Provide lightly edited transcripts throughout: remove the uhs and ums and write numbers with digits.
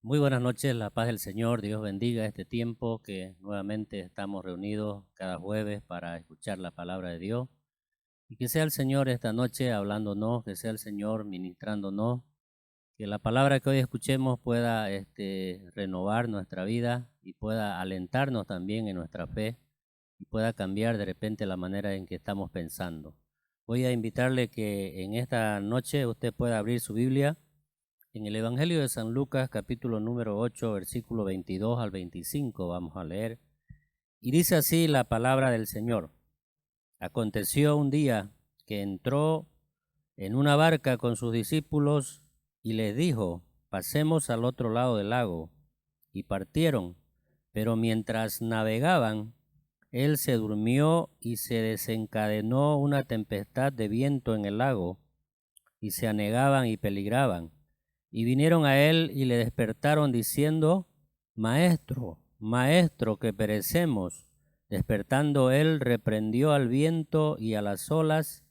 Muy buenas noches, la paz del Señor, Dios bendiga este tiempo que nuevamente estamos reunidos cada jueves para escuchar la palabra de Dios y que sea el Señor esta noche hablándonos, que sea el Señor ministrándonos, que la palabra que hoy escuchemos pueda renovar nuestra vida y pueda alentarnos también en nuestra fe y pueda cambiar de repente la manera en que estamos pensando. Voy a invitarle que en esta noche usted pueda abrir su Biblia en el Evangelio de San Lucas, capítulo número 8, versículo 22 al 25, vamos a leer. Y dice así la palabra del Señor. Aconteció un día que entró en una barca con sus discípulos y les dijo, pasemos al otro lado del lago. Y partieron, pero mientras navegaban, él se durmió y se desencadenó una tempestad de viento en el lago, y se anegaban y peligraban. Y vinieron a él y le despertaron diciendo, Maestro, Maestro, que perecemos. Despertando él, reprendió al viento y a las olas,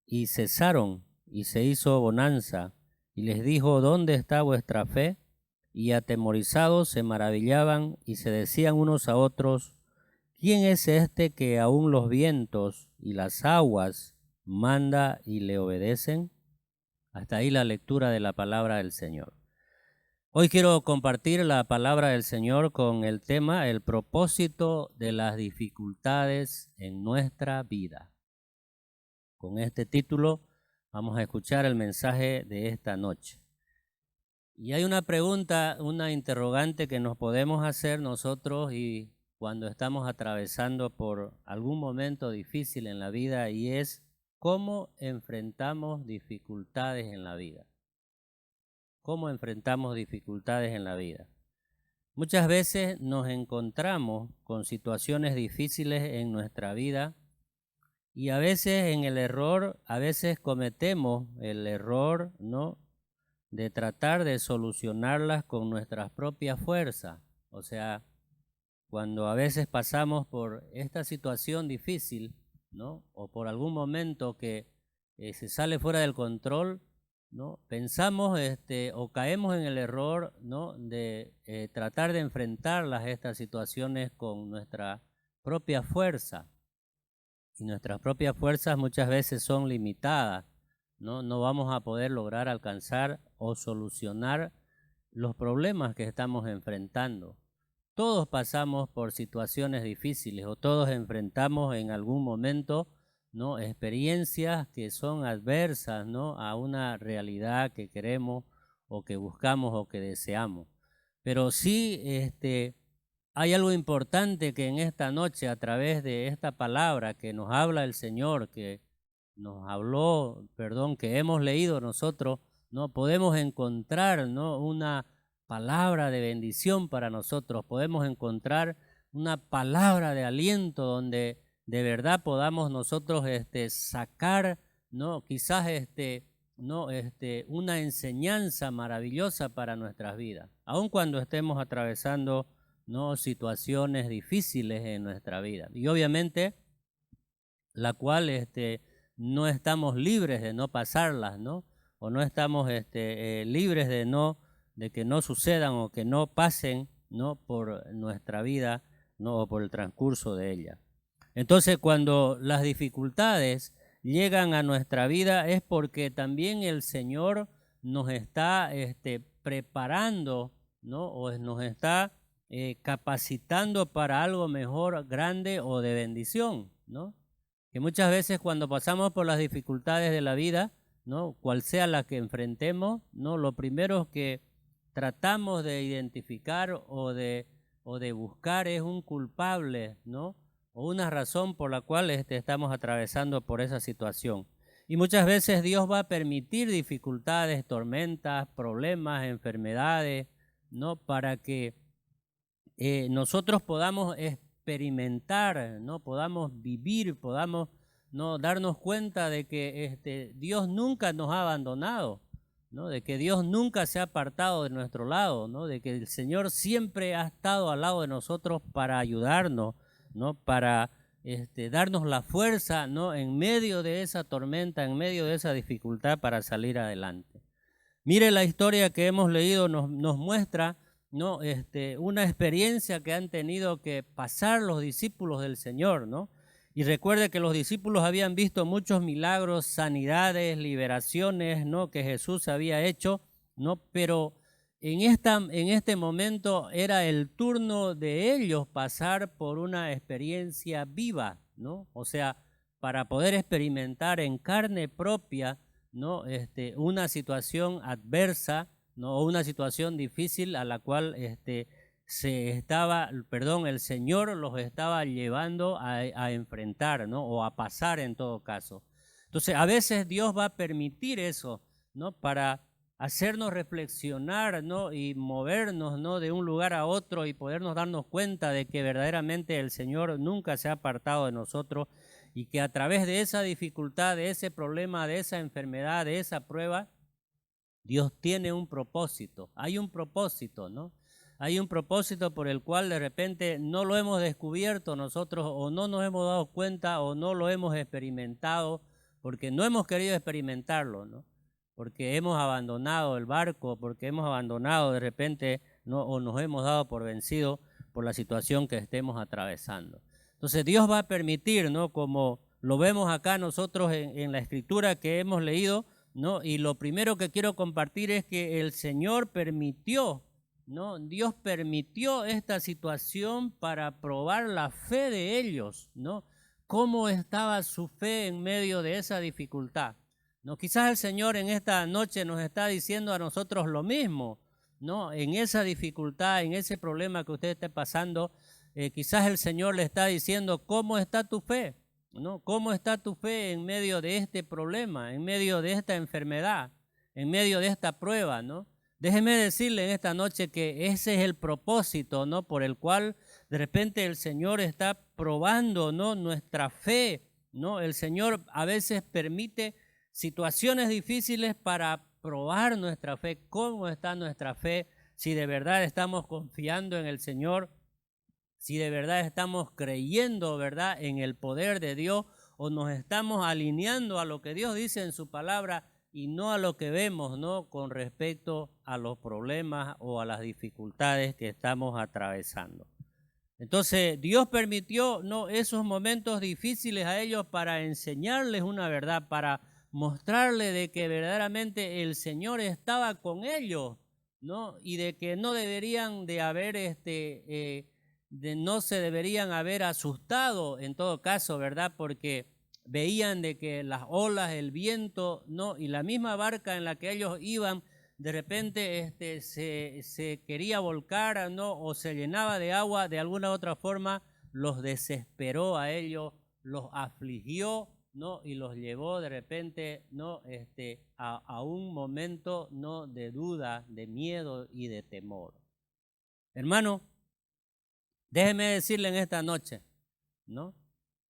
y cesaron, y se hizo bonanza. Y les dijo, ¿dónde está vuestra fe? Y atemorizados se maravillaban y se decían unos a otros, ¿quién es este que aun los vientos y las aguas manda y le obedecen? Hasta ahí la lectura de la palabra del Señor. Hoy quiero compartir la palabra del Señor con el tema, el propósito de las dificultades en nuestra vida. Con este título vamos a escuchar el mensaje de esta noche. Y hay una pregunta, una interrogante que nos podemos hacer nosotros y cuando estamos atravesando por algún momento difícil en la vida, y es ¿cómo enfrentamos dificultades en la vida? ¿Cómo enfrentamos dificultades en la vida? Muchas veces nos encontramos con situaciones difíciles en nuestra vida y a veces en el error, a veces cometemos el error, ¿no?, de tratar de solucionarlas con nuestras propias fuerzas. O sea, cuando a veces pasamos por esta situación difícil, ¿no?, o por algún momento que se sale fuera del control, ¿no?, pensamos o caemos en el error, ¿no?, de tratar de enfrentarlas, estas situaciones, con nuestra propia fuerza. Y nuestras propias fuerzas muchas veces son limitadas, ¿no? No vamos a poder lograr alcanzar o solucionar los problemas que estamos enfrentando. Todos pasamos por situaciones difíciles o todos enfrentamos en algún momento, ¿no?, experiencias que son adversas, ¿no?, a una realidad que queremos o que buscamos o que deseamos. Pero sí, hay algo importante que en esta noche, a través de esta palabra que nos habla el Señor, que nos habló, perdón, que hemos leído nosotros, ¿no?, podemos encontrar, ¿no?, una palabra de bendición para nosotros, podemos encontrar una palabra de aliento donde de verdad podamos nosotros sacar, ¿no?, quizás ¿no?, una enseñanza maravillosa para nuestras vidas, aun cuando estemos atravesando, ¿no?, situaciones difíciles en nuestra vida. Y obviamente la cual no estamos libres de no pasarlas, ¿no? O no estamos libres de que no sucedan o que no pasen, ¿no?, por nuestra vida, ¿no?, o por el transcurso de ella. Entonces, cuando las dificultades llegan a nuestra vida es porque también el Señor nos está preparando, ¿no?, o nos está capacitando para algo mejor, grande o de bendición, ¿no? Que muchas veces cuando pasamos por las dificultades de la vida, ¿no?, cual sea la que enfrentemos, ¿no?, lo primero que tratamos de identificar o de buscar es un culpable, ¿no?, o una razón por la cual estamos atravesando por esa situación. Y muchas veces Dios va a permitir dificultades, tormentas, problemas, enfermedades, ¿no?, para que nosotros podamos experimentar, ¿no?, podamos vivir, podamos, ¿no?, darnos cuenta de que Dios nunca nos ha abandonado, ¿no?, de que Dios nunca se ha apartado de nuestro lado, ¿no?, de que el Señor siempre ha estado al lado de nosotros para ayudarnos, ¿no?, para darnos la fuerza, ¿no?, en medio de esa tormenta, en medio de esa dificultad, para salir adelante. Mire, la historia que hemos leído nos muestra ¿no? Una experiencia que han tenido que pasar los discípulos del Señor, ¿no? Y recuerde que los discípulos habían visto muchos milagros, sanidades, liberaciones, ¿no? Que Jesús había hecho, ¿no? Pero en este momento era el turno de ellos pasar por una experiencia viva, ¿no? O sea, para poder experimentar en carne propia, ¿no? Una situación adversa, ¿no? O una situación difícil a la cual el Señor los estaba llevando a enfrentar, ¿no? O a pasar en todo caso. Entonces, a veces Dios va a permitir eso, ¿no? Para hacernos reflexionar, ¿no? Y movernos, ¿no? De un lugar a otro y podernos darnos cuenta de que verdaderamente el Señor nunca se ha apartado de nosotros y que a través de esa dificultad, de ese problema, de esa enfermedad, de esa prueba, Dios tiene un propósito. Hay un propósito, ¿no? Hay un propósito por el cual de repente no lo hemos descubierto nosotros o no nos hemos dado cuenta o no lo hemos experimentado porque no hemos querido experimentarlo, ¿no? Porque hemos abandonado el barco, porque hemos abandonado de repente, ¿no? O nos hemos dado por vencido por la situación que estemos atravesando. Entonces Dios va a permitir, ¿no? Como lo vemos acá nosotros en la escritura que hemos leído, ¿no? Y lo primero que quiero compartir es que el Señor permitió, ¿no? Dios permitió esta situación para probar la fe de ellos, ¿no? ¿Cómo estaba su fe en medio de esa dificultad? ¿No? Quizás el Señor en esta noche nos está diciendo a nosotros lo mismo, ¿no? En esa dificultad, en ese problema que usted esté pasando, quizás el Señor le está diciendo, ¿cómo está tu fe? ¿No? ¿Cómo está tu fe en medio de este problema, en medio de esta enfermedad, en medio de esta prueba, ¿no? Déjeme decirle en esta noche que ese es el propósito, ¿no? Por el cual de repente el Señor está probando, ¿no? Nuestra fe, ¿no? El Señor a veces permite situaciones difíciles para probar nuestra fe, cómo está nuestra fe, si de verdad estamos confiando en el Señor, si de verdad estamos creyendo, ¿verdad?, en el poder de Dios o nos estamos alineando a lo que Dios dice en su palabra y no a lo que vemos, ¿no?, con respecto a los problemas o a las dificultades que estamos atravesando. Entonces, Dios permitió, ¿no?, esos momentos difíciles a ellos para enseñarles una verdad, para mostrarles de que verdaderamente el Señor estaba con ellos, ¿no?, y de que no deberían de haber no se deberían haber asustado en todo caso, ¿verdad? Porque veían de que las olas, el viento, ¿no? Y la misma barca en la que ellos iban, de repente se quería volcar, ¿no? O se llenaba de agua, de alguna otra forma, los desesperó a ellos, los afligió, ¿no? Y los llevó de repente, ¿no? A un momento, ¿no?, de duda, de miedo y de temor. Hermano, déjeme decirle en esta noche, ¿no?,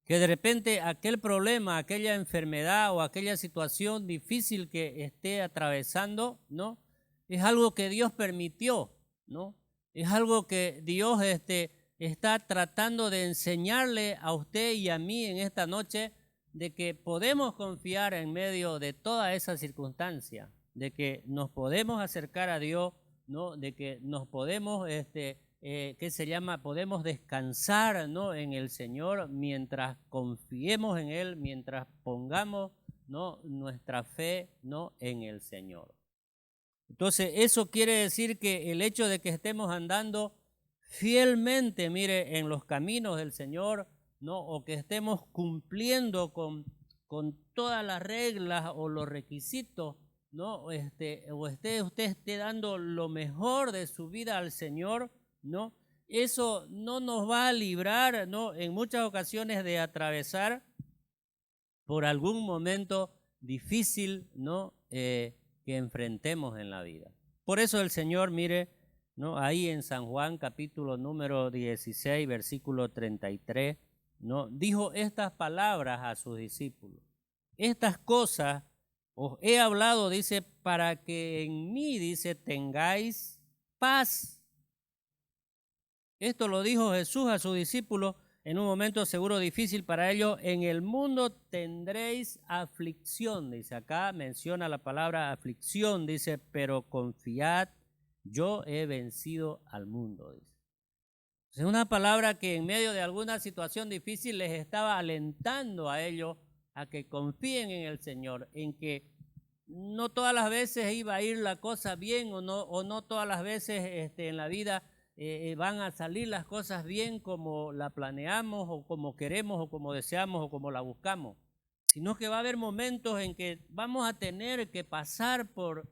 que de repente aquel problema, aquella enfermedad o aquella situación difícil que esté atravesando, ¿no?, es algo que Dios permitió, ¿no? Es algo que Dios está tratando de enseñarle a usted y a mí en esta noche, de que podemos confiar en medio de toda esa circunstancia, de que nos podemos acercar a Dios, ¿no?, de que nos podemos podemos descansar, ¿no?, en el Señor mientras confiemos en Él, mientras pongamos, ¿no?, nuestra fe, ¿no?, en el Señor. Entonces, eso quiere decir que el hecho de que estemos andando fielmente, mire, en los caminos del Señor, ¿no?, o que estemos cumpliendo con todas las reglas o los requisitos, ¿no?, o usted esté dando lo mejor de su vida al Señor, ¿no?, eso no nos va a librar, ¿no?, en muchas ocasiones de atravesar por algún momento difícil, ¿no?, que enfrentemos en la vida. Por eso el Señor, mire, ¿no?, ahí en San Juan capítulo número 16, versículo 33, ¿no?, dijo estas palabras a sus discípulos: estas cosas os he hablado, dice, para que en mí, dice, tengáis paz. Esto lo dijo Jesús a sus discípulos en un momento seguro difícil para ellos. En el mundo tendréis aflicción, dice. Acá menciona la palabra aflicción, dice, pero confiad, Yo he vencido al mundo, dice. Es una palabra que en medio de alguna situación difícil les estaba alentando a ellos a que confíen en el Señor, en que no todas las veces iba a ir la cosa bien o no todas las veces en la vida van a salir las cosas bien como la planeamos o como queremos o como deseamos o como la buscamos, sino que va a haber momentos en que vamos a tener que pasar por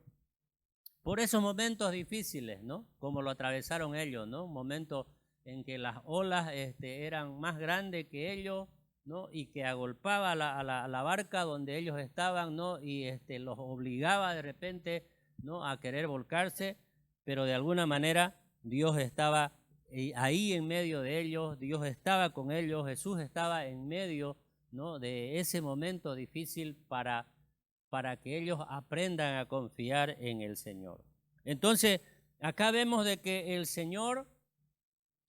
esos momentos difíciles, ¿no? Como lo atravesaron ellos, ¿no? Un momento en que las olas eran más grandes que ellos, ¿no? Y que agolpaba a la barca donde ellos estaban, ¿no? Y los obligaba de repente, ¿no? A querer volcarse, pero de alguna manera Dios estaba ahí en medio de ellos, Dios estaba con ellos, Jesús estaba en medio, ¿no? De ese momento difícil para que ellos aprendan a confiar en el Señor. Entonces, acá vemos de que el Señor,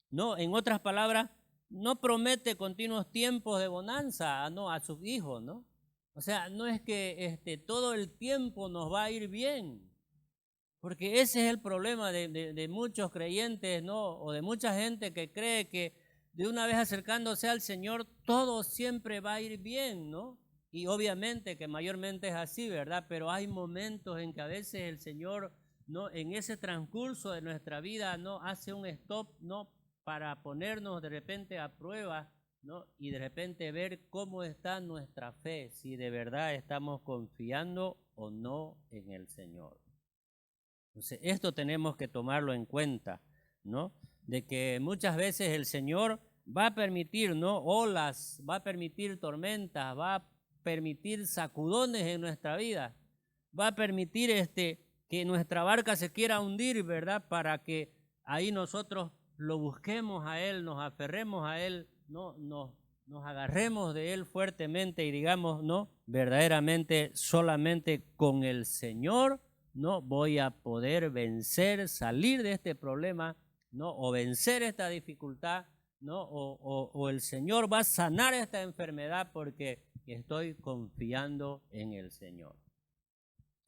no, en otras palabras, no promete continuos tiempos de bonanza, no, a sus hijos, ¿no? O sea, no es que todo el tiempo nos va a ir bien, porque ese es el problema de muchos creyentes, ¿no? O de mucha gente que cree que de una vez acercándose al Señor, todo siempre va a ir bien, ¿no? Y obviamente que mayormente es así, ¿verdad? Pero hay momentos en que a veces el Señor, ¿no? En ese transcurso de nuestra vida, ¿no? Hace un stop, ¿no? Para ponernos de repente a prueba, ¿no? Y de repente ver cómo está nuestra fe, si de verdad estamos confiando o no en el Señor. Entonces, esto tenemos que tomarlo en cuenta, ¿no? De que muchas veces el Señor va a permitir, ¿no? Olas, va a permitir tormentas, va a permitir sacudones en nuestra vida, va a permitir que nuestra barca se quiera hundir, ¿verdad? Para que ahí nosotros lo busquemos a Él, nos aferremos a Él, ¿no? Nos agarremos de Él fuertemente y digamos, ¿no? Verdaderamente solamente con el Señor no voy a poder vencer, salir de este problema, ¿no? O vencer esta dificultad, ¿no? O el Señor va a sanar esta enfermedad porque estoy confiando en el Señor.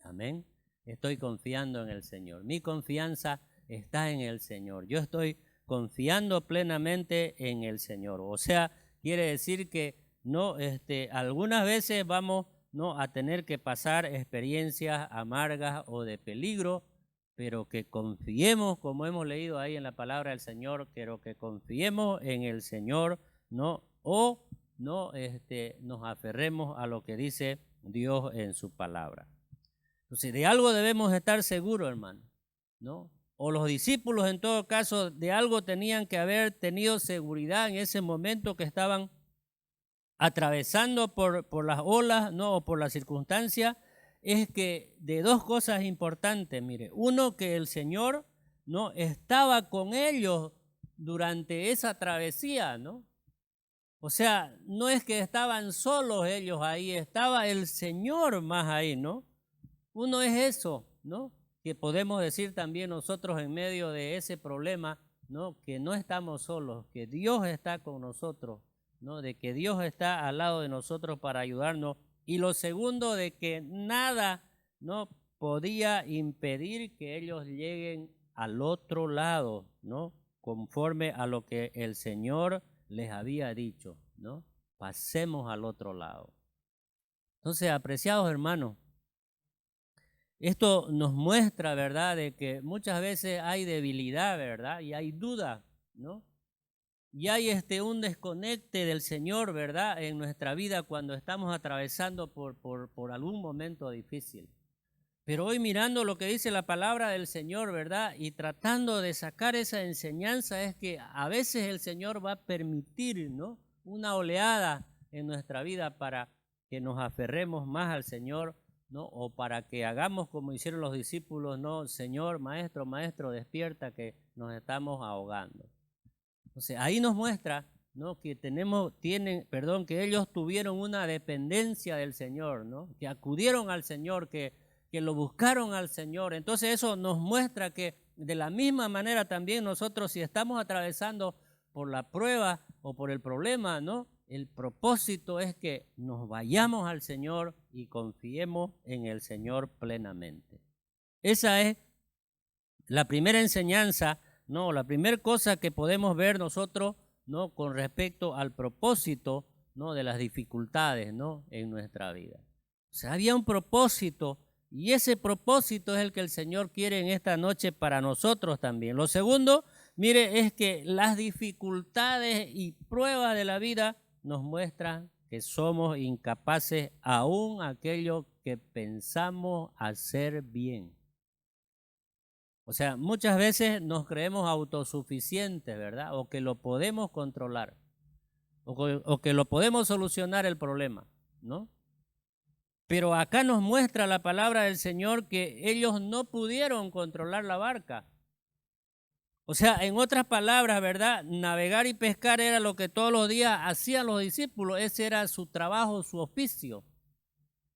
Amén. Estoy confiando en el Señor. Mi confianza está en el Señor. Yo estoy confiando plenamente en el Señor. O sea, quiere decir que no, algunas veces vamos, ¿no? A tener que pasar experiencias amargas o de peligro, pero que confiemos, como hemos leído ahí en la palabra del Señor, pero que confiemos en el Señor, ¿no? O no, nos aferremos a lo que dice Dios en su palabra. Entonces, de algo debemos estar seguros, hermano, ¿no? O los discípulos, en todo caso, de algo tenían que haber tenido seguridad en ese momento que estaban atravesando por las olas, ¿no? O por la circunstancia, es que de dos cosas importantes, mire. Uno, que el Señor, ¿no? Estaba con ellos durante esa travesía, ¿no? O sea, no es que estaban solos ellos ahí, estaba el Señor más ahí, ¿no? Uno es eso, ¿no? Que podemos decir también nosotros en medio de ese problema, ¿no? Que no estamos solos, que Dios está con nosotros, ¿no? De que Dios está al lado de nosotros para ayudarnos. Y lo segundo, de que nada, ¿no? Podía impedir que ellos lleguen al otro lado, ¿no? Conforme a lo que el Señor les había dicho, ¿no? Pasemos al otro lado. Entonces, apreciados hermanos, esto nos muestra, ¿verdad?, de que muchas veces hay debilidad, ¿verdad? Y hay duda, ¿no? Y hay un desconecte del Señor, ¿verdad?, en nuestra vida cuando estamos atravesando por algún momento difícil. Pero hoy mirando lo que dice la palabra del Señor, ¿verdad?, y tratando de sacar esa enseñanza, es que a veces el Señor va a permitir, ¿no?, una oleada en nuestra vida para que nos aferremos más al Señor, ¿no? O para que hagamos como hicieron los discípulos, ¿no? Señor, maestro, maestro, despierta que nos estamos ahogando. Entonces ahí nos muestra, ¿no? Que que ellos tuvieron una dependencia del Señor, ¿no? Que acudieron al Señor, que lo buscaron al Señor. Entonces eso nos muestra que de la misma manera también nosotros, si estamos atravesando por la prueba o por el problema, ¿no? El propósito es que nos vayamos al Señor y confiemos en el Señor plenamente. Esa es la primera enseñanza, no, la primera cosa que podemos ver nosotros, ¿no? Con respecto al propósito, ¿no? De las dificultades, ¿no? En nuestra vida. O sea, había un propósito y ese propósito es el que el Señor quiere en esta noche para nosotros también. Lo segundo, mire, es que las dificultades y pruebas de la vida nos muestran que somos incapaces aún aquello que pensamos hacer bien. O sea, muchas veces nos creemos autosuficientes, ¿verdad? O que lo podemos controlar, o que lo podemos solucionar el problema, ¿no? Pero acá nos muestra la palabra del Señor que ellos no pudieron controlar la barca. O sea, en otras palabras, ¿verdad? Navegar y pescar era lo que todos los días hacían los discípulos. Ese era su trabajo, su oficio.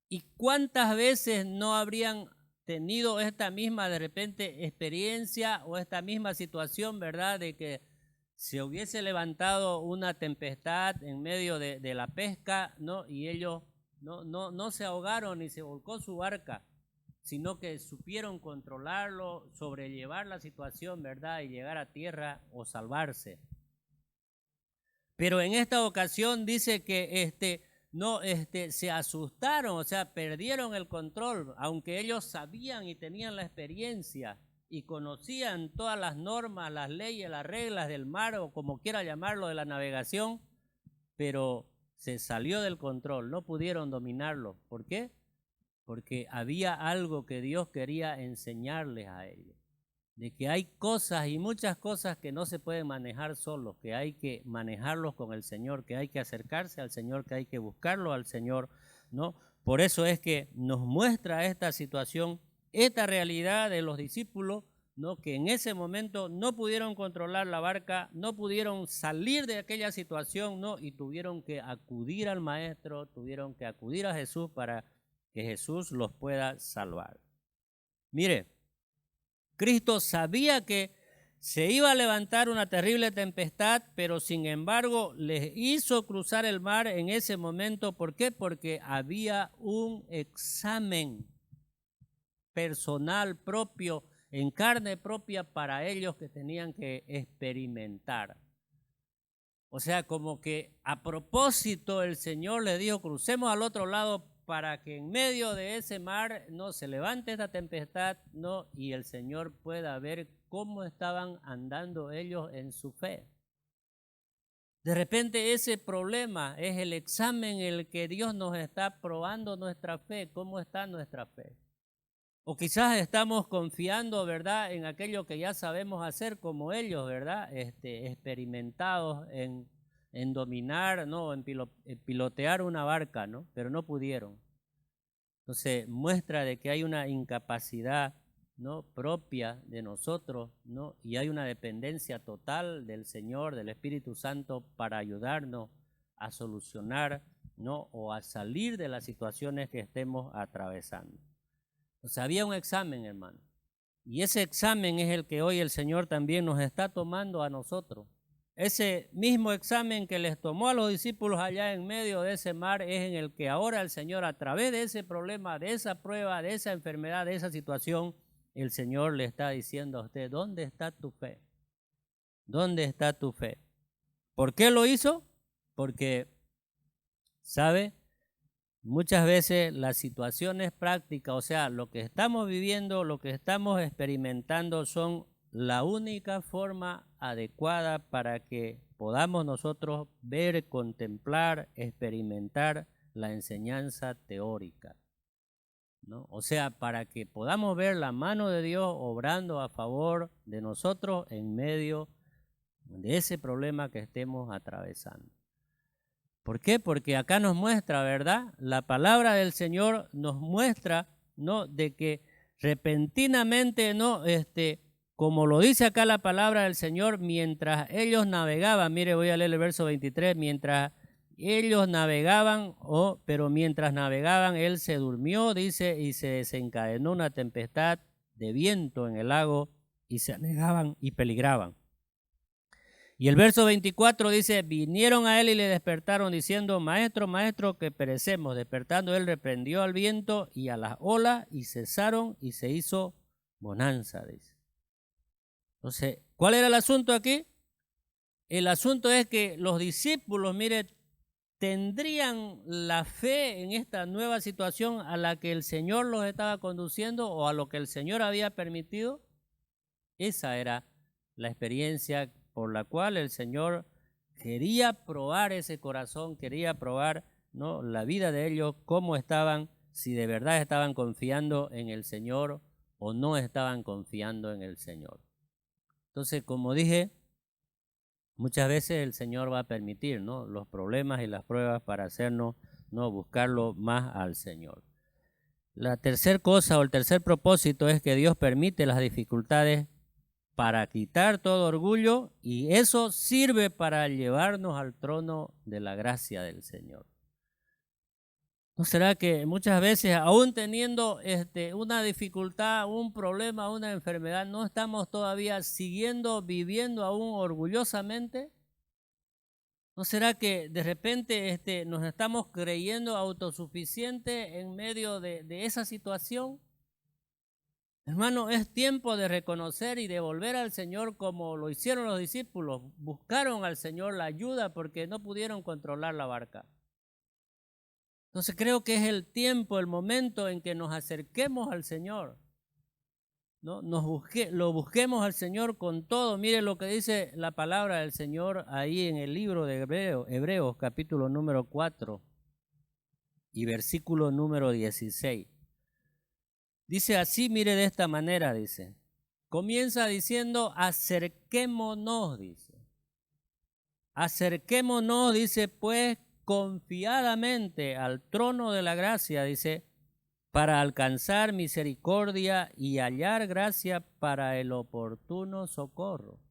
¿Y cuántas veces no habrían tenido esta misma, de repente, experiencia o esta misma situación, ¿verdad? De que se hubiese levantado una tempestad en medio de la pesca, ¿no? Y ellos no se ahogaron ni se volcó su barca, sino que supieron controlarlo, sobrellevar la situación, ¿verdad? Y llegar a tierra o salvarse. Pero en esta ocasión dice que se asustaron, o sea, perdieron el control, aunque ellos sabían y tenían la experiencia y conocían todas las normas, las leyes, las reglas del mar o como quiera llamarlo de la navegación, pero se salió del control, no pudieron dominarlo. ¿Por qué? Porque había algo que Dios quería enseñarles a ellos, de que hay cosas y muchas cosas que no se pueden manejar solos, que hay que manejarlos con el Señor, que hay que acercarse al Señor, que hay que buscarlo al Señor, ¿no? Por eso es que nos muestra esta situación, esta realidad de los discípulos, ¿no? Que en ese momento no pudieron controlar la barca, no pudieron salir de aquella situación, ¿no? Y tuvieron que acudir al Maestro, tuvieron que acudir a Jesús para que Jesús los pueda salvar. Mire, Cristo sabía que se iba a levantar una terrible tempestad, pero sin embargo les hizo cruzar el mar en ese momento. ¿Por qué? Porque había un examen personal propio, en carne propia para ellos que tenían que experimentar. O sea, como que a propósito el Señor le dijo, crucemos al otro lado para que en medio de ese mar no se levante esta tempestad, no, y el Señor pueda ver cómo estaban andando ellos en su fe. De repente ese problema es el examen en el que Dios nos está probando nuestra fe, cómo está nuestra fe. O quizás estamos confiando, ¿verdad?, en aquello que ya sabemos hacer como ellos, ¿verdad?, experimentados en dominar, ¿no?, en pilotear una barca, ¿no?, pero no pudieron. Entonces muestra de que hay una incapacidad, ¿no?, propia de nosotros, ¿no?, y hay una dependencia total del Señor, del Espíritu Santo para ayudarnos a solucionar, ¿no?, o a salir de las situaciones que estemos atravesando. O sea, había un examen, hermano. Y ese examen es el que hoy el Señor también nos está tomando a nosotros. Ese mismo examen que les tomó a los discípulos allá en medio de ese mar es en el que ahora el Señor, a través de ese problema, de esa prueba, de esa enfermedad, de esa situación, el Señor le está diciendo a usted, ¿dónde está tu fe? ¿Dónde está tu fe? ¿Por qué lo hizo? Porque, ¿sabe? Muchas veces las situaciones prácticas, o sea, lo que estamos viviendo, lo que estamos experimentando son la única forma adecuada para que podamos nosotros ver, contemplar, experimentar la enseñanza teórica, ¿no? O sea, para que podamos ver la mano de Dios obrando a favor de nosotros en medio de ese problema que estemos atravesando. ¿Por qué? Porque acá nos muestra, ¿verdad? La palabra del Señor nos muestra, ¿no?, de que repentinamente, ¿no?, como lo dice acá la palabra del Señor, mientras ellos navegaban, mire, voy a leer el verso 23, mientras ellos navegaban, pero mientras navegaban, él se durmió, dice, y se desencadenó una tempestad de viento en el lago y se anegaban y peligraban. Y el verso 24 dice, vinieron a él y le despertaron diciendo, maestro, maestro, que perecemos. Despertando él reprendió al viento y a las olas y cesaron y se hizo bonanza, dice. Entonces, ¿cuál era el asunto aquí? El asunto es que los discípulos, mire, tendrían la fe en esta nueva situación a la que el Señor los estaba conduciendo o a lo que el Señor había permitido. Esa era la experiencia por la cual el Señor quería probar ese corazón, quería probar, ¿no?, la vida de ellos, cómo estaban, si de verdad estaban confiando en el Señor o no estaban confiando en el Señor. Entonces, como dije, muchas veces el Señor va a permitir, ¿no?, los problemas y las pruebas para hacernos, ¿no?, buscarlo más al Señor. La tercera cosa o el tercer propósito es que Dios permite las dificultades para quitar todo orgullo, y eso sirve para llevarnos al trono de la gracia del Señor. ¿No será que muchas veces, aún teniendo una dificultad, un problema, una enfermedad, no estamos todavía viviendo aún orgullosamente? ¿No será que de repente nos estamos creyendo autosuficientes en medio de esa situación? Hermano, es tiempo de reconocer y de volver al Señor como lo hicieron los discípulos. Buscaron al Señor la ayuda porque no pudieron controlar la barca. Entonces creo que es el tiempo, el momento en que nos acerquemos al Señor, ¿no? Lo busquemos al Señor con todo. Mire lo que dice la palabra del Señor ahí en el libro de Hebreos capítulo número 4 y versículo número 16. Dice así, mire, de esta manera, dice. Comienza diciendo, acerquémonos, dice. Acerquémonos, dice, pues confiadamente al trono de la gracia, dice, para alcanzar misericordia y hallar gracia para el oportuno socorro.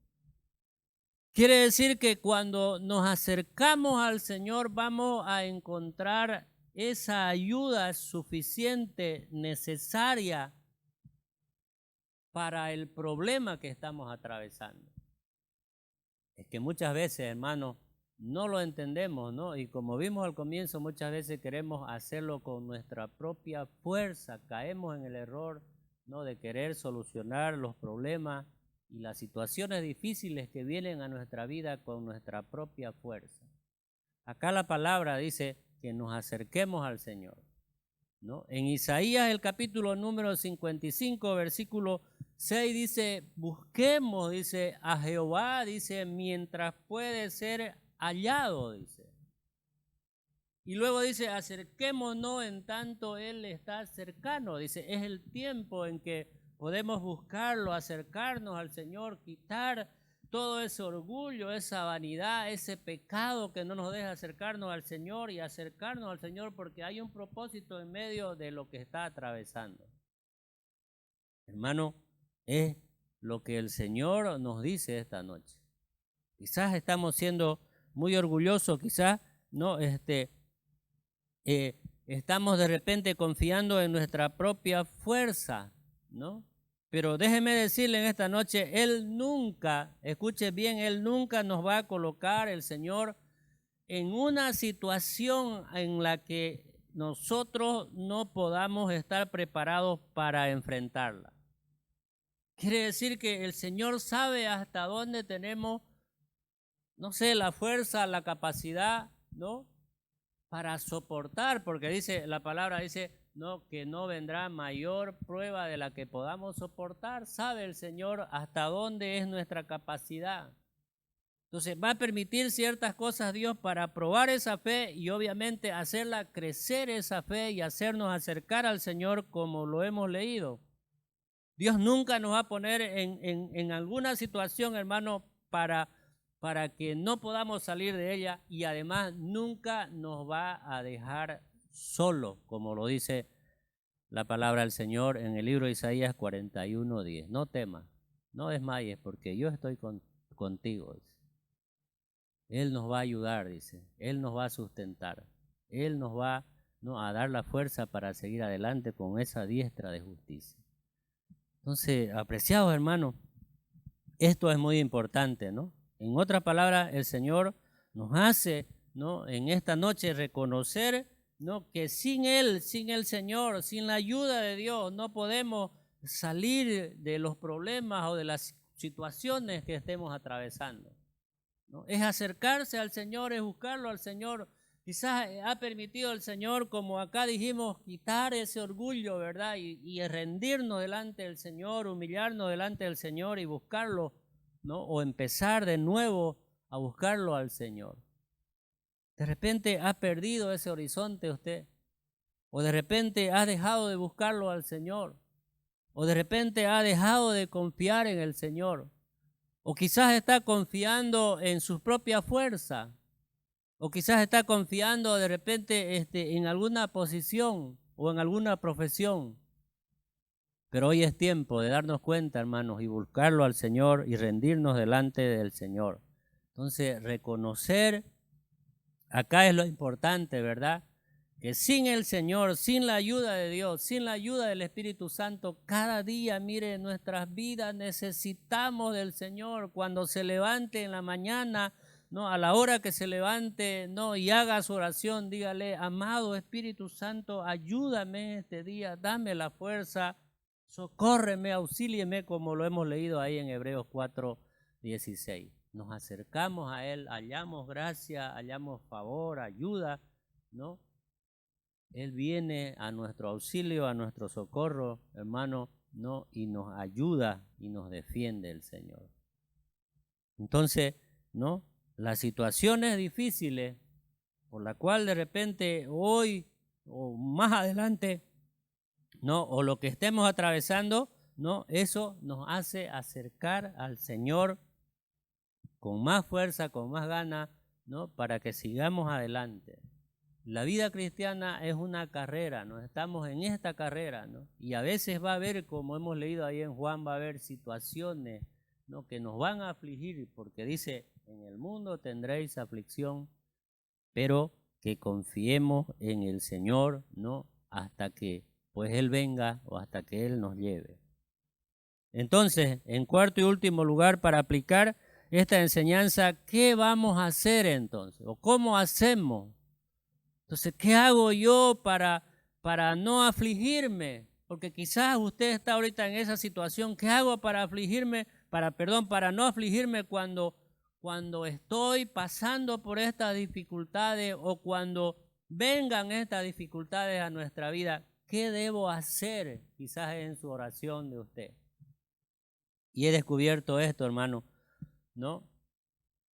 Quiere decir que cuando nos acercamos al Señor vamos a encontrar esa ayuda suficiente, necesaria para el problema que estamos atravesando. Es que muchas veces, hermano, no lo entendemos, ¿no? Y como vimos al comienzo, muchas veces queremos hacerlo con nuestra propia fuerza. Caemos en el error, ¿no?, de querer solucionar los problemas y las situaciones difíciles que vienen a nuestra vida con nuestra propia fuerza. Acá la palabra dice que nos acerquemos al Señor, ¿no? En Isaías el capítulo número 55, versículo 6 dice, busquemos, dice, a Jehová, dice, mientras puede ser hallado, dice. Y luego dice, acerquémonos en tanto Él está cercano, dice, es el tiempo en que podemos buscarlo, acercarnos al Señor, quitar todo ese orgullo, esa vanidad, ese pecado que no nos deja acercarnos al Señor y acercarnos al Señor porque hay un propósito en medio de lo que está atravesando. Hermano, es lo que el Señor nos dice esta noche. Quizás estamos siendo muy orgullosos, quizás no, estamos de repente confiando en nuestra propia fuerza, ¿no? Pero déjeme decirle en esta noche, Él nunca, escuche bien, Él nunca nos va a colocar, el Señor, en una situación en la que nosotros no podamos estar preparados para enfrentarla. Quiere decir que el Señor sabe hasta dónde tenemos, no sé, la fuerza, la capacidad, ¿no?, para soportar, porque dice, la palabra dice, no, que no vendrá mayor prueba de la que podamos soportar. Sabe el Señor hasta dónde es nuestra capacidad. Entonces va a permitir ciertas cosas Dios para probar esa fe y obviamente hacerla crecer esa fe y hacernos acercar al Señor como lo hemos leído. Dios nunca nos va a poner en alguna situación, hermano, para que no podamos salir de ella, y además nunca nos va a dejar solo, como lo dice la palabra del Señor en el libro de Isaías 41:10. No temas, no desmayes, porque yo estoy contigo. Dice. Él nos va a ayudar, dice. Él nos va a sustentar. Él nos va, ¿no?, a dar la fuerza para seguir adelante con esa diestra de justicia. Entonces, apreciados hermanos, esto es muy importante, ¿no? En otras palabras, el Señor nos hace, ¿no?, en esta noche reconocer, ¿no?, que sin Él, sin el Señor, sin la ayuda de Dios, no podemos salir de los problemas o de las situaciones que estemos atravesando, ¿no? Es acercarse al Señor, es buscarlo al Señor. Quizás ha permitido el Señor, como acá dijimos, quitar ese orgullo, ¿verdad? Y rendirnos delante del Señor, humillarnos delante del Señor y buscarlo, ¿no? O empezar de nuevo a buscarlo al Señor. De repente ha perdido ese horizonte usted, o de repente ha dejado de buscarlo al Señor, o de repente ha dejado de confiar en el Señor, o quizás está confiando en su propia fuerza, o quizás está confiando de repente en alguna posición o en alguna profesión. Pero hoy es tiempo de darnos cuenta, hermanos, y buscarlo al Señor y rendirnos delante del Señor. Entonces, reconocer, acá es lo importante, ¿verdad? Que sin el Señor, sin la ayuda de Dios, sin la ayuda del Espíritu Santo, cada día, mire, en nuestras vidas necesitamos del Señor. Cuando se levante en la mañana, ¿no? A la hora que se levante, ¿no? Y haga su oración, dígale: amado Espíritu Santo, ayúdame este día, dame la fuerza, socórreme, auxílieme, como lo hemos leído ahí en Hebreos 4:16. Nos acercamos a Él, hallamos gracia, hallamos favor, ayuda, ¿no? Él viene a nuestro auxilio, a nuestro socorro, hermano, ¿no? Y nos ayuda y nos defiende el Señor. Entonces, ¿no? Las situaciones difíciles por la cual de repente hoy o más adelante, ¿no? O lo que estemos atravesando, ¿no? Eso nos hace acercar al Señor con más fuerza, con más ganas, ¿no? Para que sigamos adelante. La vida cristiana es una carrera, ¿no? Estamos en esta carrera, ¿no? Y a veces va a haber, como hemos leído ahí en Juan, va a haber situaciones, ¿no? Que nos van a afligir, porque dice: en el mundo tendréis aflicción, pero que confiemos en el Señor, ¿no? Hasta que pues Él venga o hasta que Él nos lleve. Entonces, en cuarto y último lugar, para aplicar esta enseñanza, ¿qué vamos a hacer entonces? ¿O cómo hacemos? Entonces, ¿qué hago yo para no afligirme? Porque quizás usted está ahorita en esa situación. ¿Qué hago para afligirme? Para no afligirme cuando estoy pasando por estas dificultades o cuando vengan estas dificultades a nuestra vida. ¿Qué debo hacer? Quizás en su oración de usted. Y he descubierto esto, hermano, ¿no?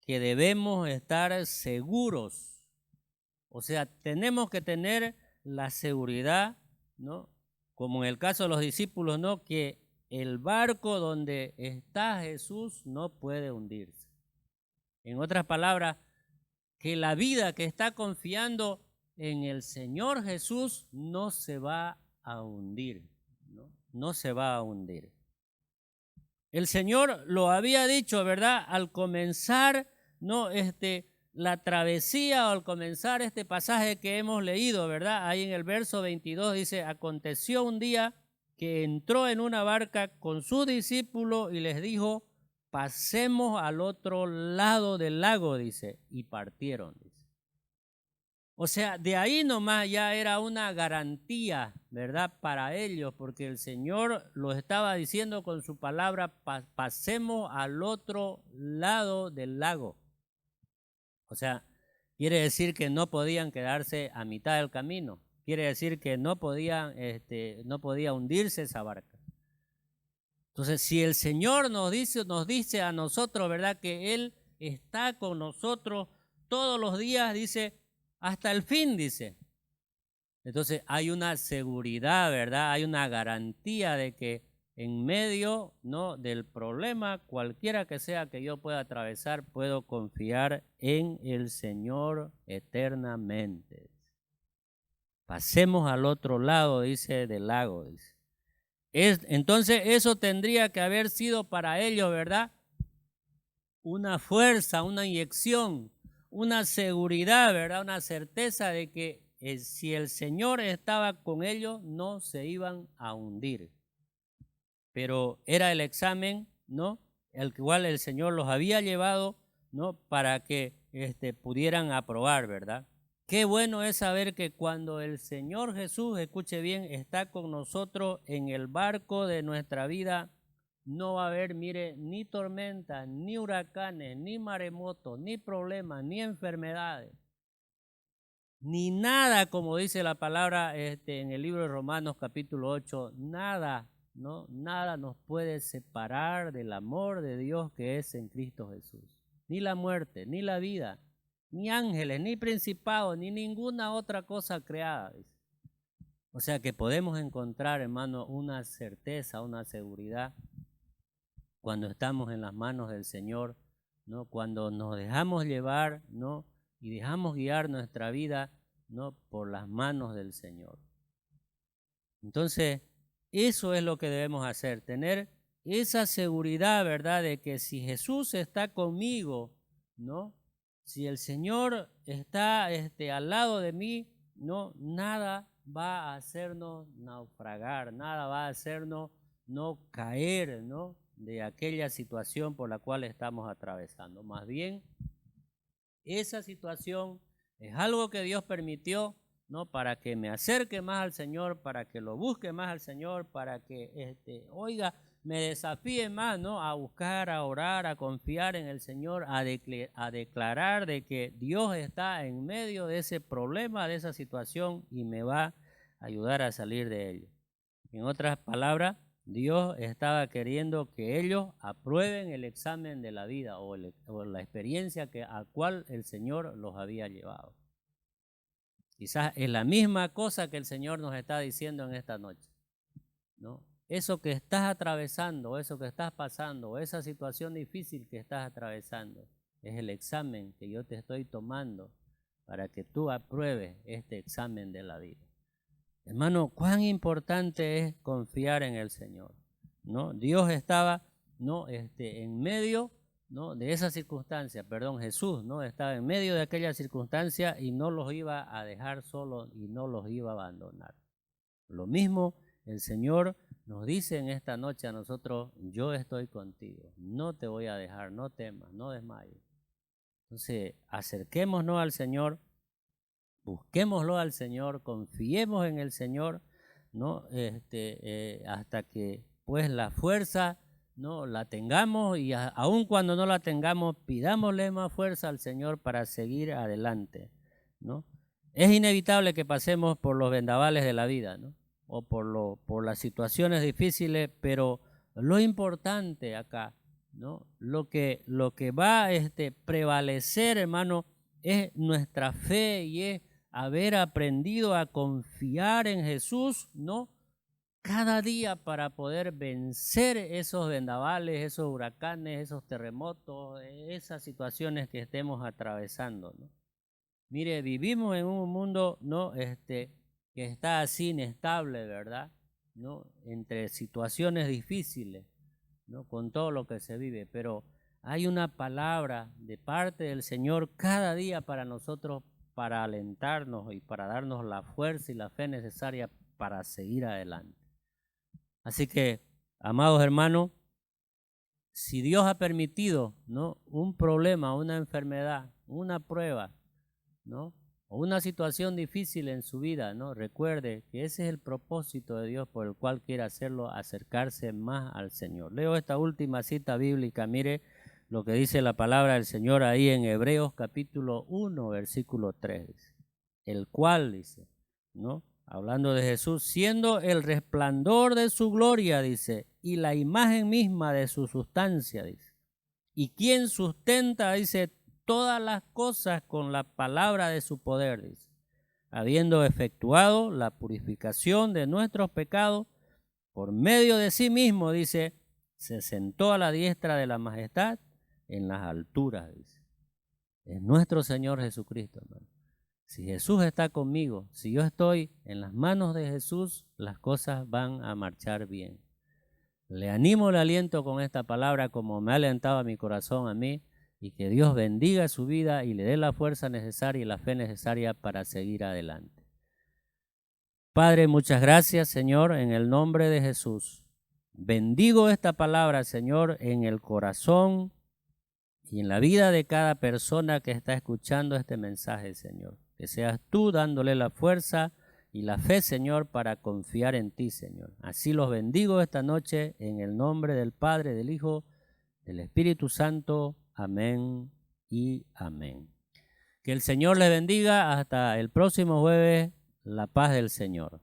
Que debemos estar seguros. O sea, tenemos que tener la seguridad, ¿no? Como en el caso de los discípulos, ¿no? Que el barco donde está Jesús no puede hundirse. En otras palabras, que la vida que está confiando en el Señor Jesús no se va a hundir, ¿no? No se va a hundir. El Señor lo había dicho, ¿verdad? Al comenzar, ¿no? La travesía, o al comenzar este pasaje que hemos leído, ¿verdad? Ahí en el verso 22 dice: aconteció un día que entró en una barca con sus discípulos y les dijo: pasemos al otro lado del lago, dice, y partieron, dice. O sea, de ahí nomás ya era una garantía, ¿verdad? Para ellos, porque el Señor lo estaba diciendo con su palabra: pasemos al otro lado del lago. O sea, quiere decir que no podían quedarse a mitad del camino. Quiere decir que no podía hundirse esa barca. Entonces, si el Señor nos dice a nosotros, ¿verdad? Que Él está con nosotros todos los días, dice, hasta el fin, dice. Entonces hay una seguridad, ¿verdad? Hay una garantía de que en medio, ¿no? del problema, cualquiera que sea que yo pueda atravesar, puedo confiar en el Señor eternamente. Pasemos al otro lado, dice, del lago, dice. Entonces eso tendría que haber sido para ellos, ¿verdad? Una fuerza, una inyección, una seguridad, ¿verdad? Una certeza de que si el Señor estaba con ellos, no se iban a hundir. Pero era el examen, ¿no? El cual el Señor los había llevado, ¿no? Para que pudieran aprobar, ¿verdad? Qué bueno es saber que cuando el Señor Jesús, escuche bien, está con nosotros en el barco de nuestra vida, no va a haber, mire, ni tormentas, ni huracanes, ni maremotos, ni problemas, ni enfermedades, ni nada, como dice la palabra en el libro de Romanos capítulo 8, nada, ¿no? Nada nos puede separar del amor de Dios que es en Cristo Jesús. Ni la muerte, ni la vida, ni ángeles, ni principados, ni ninguna otra cosa creada. O sea que podemos encontrar, hermano, una certeza, una seguridad cuando estamos en las manos del Señor, ¿no? Cuando nos dejamos llevar, ¿no? Y dejamos guiar nuestra vida, ¿no? Por las manos del Señor. Entonces, eso es lo que debemos hacer, tener esa seguridad, ¿verdad? De que si Jesús está conmigo, ¿no? Si el Señor está al lado de mí, ¿no? Nada va a hacernos naufragar, nada va a hacernos no caer, ¿no? De aquella situación por la cual estamos atravesando. Más bien, esa situación es algo que Dios permitió, ¿no? Para que me acerque más al Señor, para que lo busque más al Señor, para que, me desafíe más, ¿no? A buscar, a orar, a confiar en el Señor, a declarar de que Dios está en medio de ese problema, de esa situación y me va a ayudar a salir de ello. En otras palabras, Dios estaba queriendo que ellos aprueben el examen de la vida o la experiencia a cual el Señor los había llevado. Quizás es la misma cosa que el Señor nos está diciendo en esta noche, ¿no? Eso que estás atravesando, eso que estás pasando, esa situación difícil que estás atravesando, es el examen que yo te estoy tomando para que tú apruebes este examen de la vida. Hermano, cuán importante es confiar en el Señor, ¿no? Dios estaba, ¿no? En medio, ¿no? De esa circunstancia, Jesús, ¿no? Estaba en medio de aquella circunstancia y no los iba a dejar solos y no los iba a abandonar. Lo mismo el Señor nos dice en esta noche a nosotros: yo estoy contigo, no te voy a dejar, no temas, no desmayes. Entonces, acerquémonos al Señor, busquémoslo al Señor, confiemos en el Señor, ¿no? Hasta que pues la fuerza, ¿no? La tengamos y aun cuando no la tengamos, pidámosle más fuerza al Señor para seguir adelante, ¿no? Es inevitable que pasemos por los vendavales de la vida, ¿no? O por las situaciones difíciles, pero lo importante acá, ¿no? Lo que va a prevalecer, hermano, es nuestra fe y es haber aprendido a confiar en Jesús, ¿no? Cada día para poder vencer esos vendavales, esos huracanes, esos terremotos, esas situaciones que estemos atravesando, ¿no? Mire, vivimos en un mundo, ¿no? Que está así inestable, ¿verdad? ¿No? Entre situaciones difíciles, ¿no? Con todo lo que se vive, pero hay una palabra de parte del Señor cada día para nosotros, para alentarnos y para darnos la fuerza y la fe necesaria para seguir adelante. Así que, amados hermanos, si Dios ha permitido, ¿no? Un problema, una enfermedad, una prueba, ¿no? O una situación difícil en su vida, ¿no? Recuerde que ese es el propósito de Dios por el cual quiere hacerlo, acercarse más al Señor. Leo esta última cita bíblica, mire lo que dice la palabra del Señor ahí en Hebreos capítulo 1, versículo 3. El cual, dice, ¿no? Hablando de Jesús, siendo el resplandor de su gloria, dice, y la imagen misma de su sustancia, dice. Y quien sustenta, dice, todas las cosas con la palabra de su poder, dice, habiendo efectuado la purificación de nuestros pecados, por medio de sí mismo, dice, se sentó a la diestra de la majestad en las alturas, dice. Es nuestro Señor Jesucristo, hermano. Si Jesús está conmigo, si yo estoy en las manos de Jesús, las cosas van a marchar bien. Le animo, le aliento con esta palabra como me ha alentado a mi corazón a mí, y que Dios bendiga su vida y le dé la fuerza necesaria y la fe necesaria para seguir adelante. Padre, muchas gracias, Señor, en el nombre de Jesús. Bendigo esta palabra, Señor, en el corazón y en la vida de cada persona que está escuchando este mensaje, Señor. Que seas tú dándole la fuerza y la fe, Señor, para confiar en ti, Señor. Así los bendigo esta noche en el nombre del Padre, del Hijo, del Espíritu Santo. Amén y amén. Que el Señor les bendiga. Hasta el próximo jueves. La paz del Señor.